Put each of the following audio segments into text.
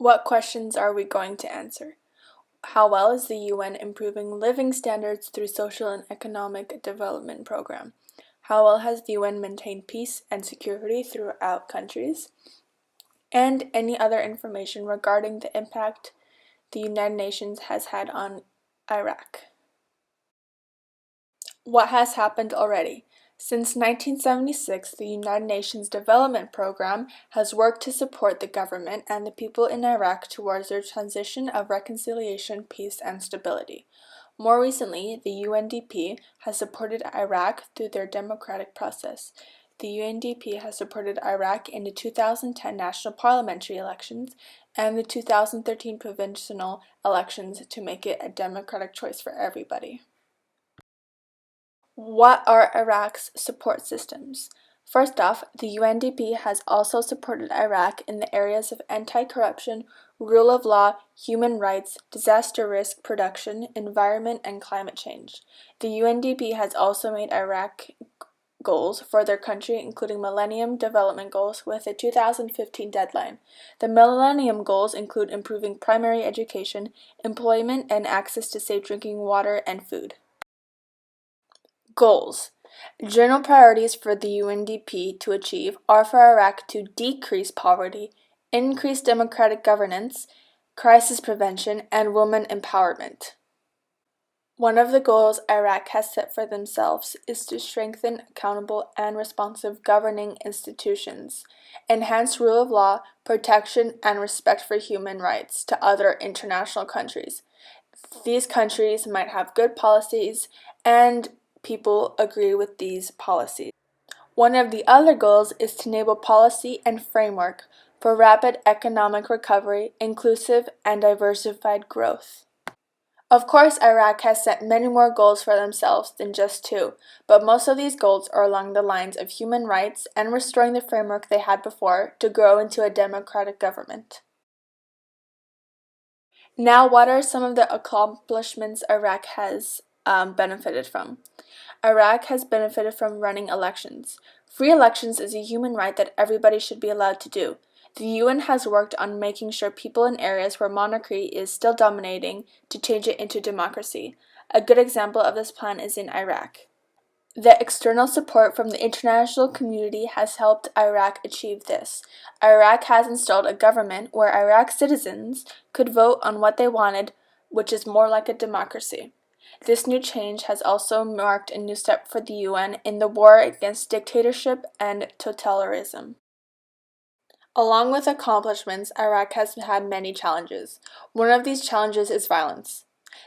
What questions are we going to answer? How well is the UN improving living standards through social and economic development program? How well has the UN maintained peace and security throughout countries? And any other information regarding the impact the United Nations has had on Iraq. What has happened already? Since 1976, the United Nations Development Program has worked to support the government and the people in Iraq towards their transition of reconciliation, peace, and stability. More recently, the UNDP has supported Iraq through their democratic process. The UNDP has supported Iraq in the 2010 national parliamentary elections and the 2013 provincial elections to make it a democratic choice for everybody. What are Iraq's support systems? First off, the UNDP has also supported Iraq in the areas of anti-corruption, rule of law, human rights, disaster risk reduction, environment, and climate change. The UNDP has also made Iraq goals for their country, including Millennium Development Goals with a 2015 deadline. The Millennium Goals include improving primary education, employment, and access to safe drinking water and food. Goals. General priorities for the UNDP to achieve are for Iraq to decrease poverty, increase democratic governance, crisis prevention, and women empowerment. One of the goals Iraq has set for themselves is to strengthen accountable and responsive governing institutions, enhance rule of law, protection, and respect for human rights to other international countries. These countries might have good policies and people agree with these policies. One of the other goals is to enable policy and framework for rapid economic recovery, inclusive and diversified growth. Of course, Iraq has set many more goals for themselves than just two, but most of these goals are along the lines of human rights and restoring the framework they had before to grow into a democratic government. Now, what are some of the accomplishments Iraq has benefited from? Iraq has benefited from running elections. Free elections is a human right that everybody should be allowed to do. The UN has worked on making sure people in areas where monarchy is still dominating to change it into democracy. A good example of this plan is in Iraq. The external support from the international community has helped Iraq achieve this. Iraq has installed a government where Iraq citizens could vote on what they wanted, which is more like a democracy. This new change has also marked a new step for the UN in the war against dictatorship and totalitarianism. Along with accomplishments, Iraq has had many challenges. One of these challenges is violence.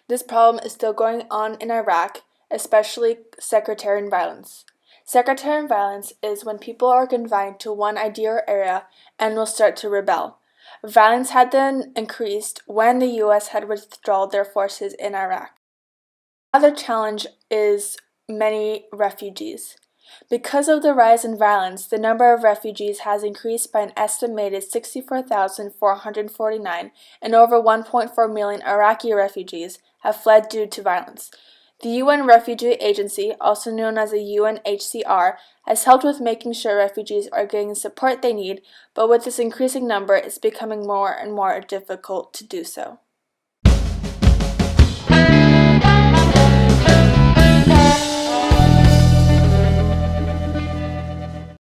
This problem is still going on in Iraq, especially sectarian violence. Sectarian violence is when people are confined to one idea or area and will start to rebel. Violence had then increased when the US had withdrawn their forces in Iraq. Another challenge is many refugees. Because of the rise in violence, the number of refugees has increased by an estimated 64,449, and over 1.4 million Iraqi refugees have fled due to violence. The UN Refugee Agency, also known as the UNHCR, has helped with making sure refugees are getting the support they need, but with this increasing number, it's becoming more and more difficult to do so.